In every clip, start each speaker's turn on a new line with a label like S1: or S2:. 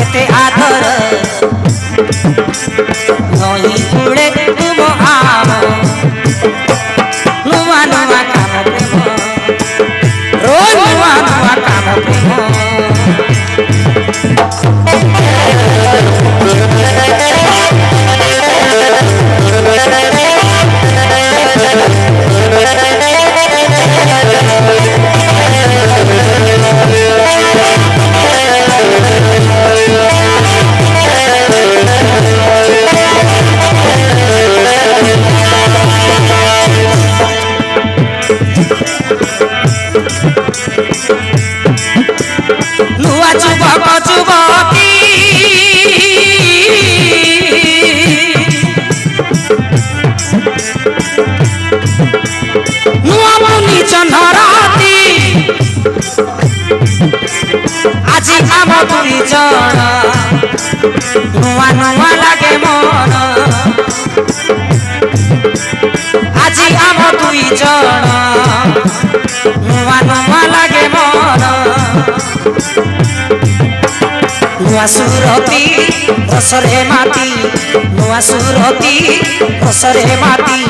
S1: केते आदर नई उड़े तुम आम नुआ नुआ काम प्रेम रोज नुआ नुआ काम प्रेम नुआ जुबक जुबती नुआ मुनि चंदराती आज आम दुई जन नुआ नुआ लागे मन आज आम दुई जन नुआ नुआ लागे मन नुआ सुरती रसरे माटी नुआ सुरती रसरे माटी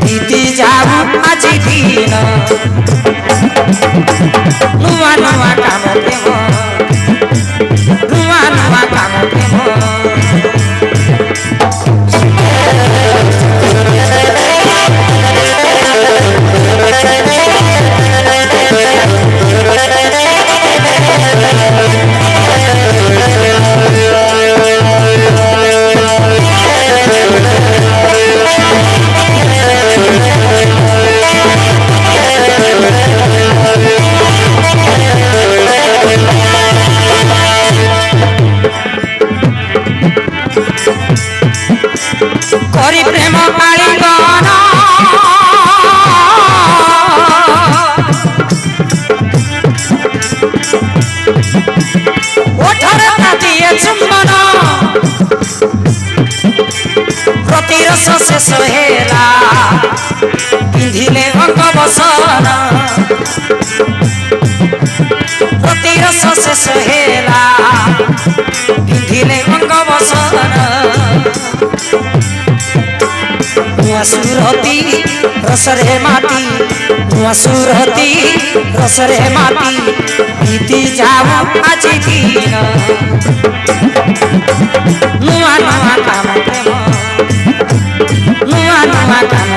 S1: दीदी जाऊ आज दिन नुआ नुआ काम प्रेम नुआ नुआ काम प्रेम करी प्रेम कालीगण ओठरे दिए चुंबन प्रतिरस शेष हेला पिंधिले अंग बसन प्रतिरस शेष हेला पिंधिले अंग बसन नुआ सुरती रसरे माटी नुआ सुरती रसरे माटी बीती जाऊ आज दिन नुआ नुआ काम प्रेम नुआ नुआ काम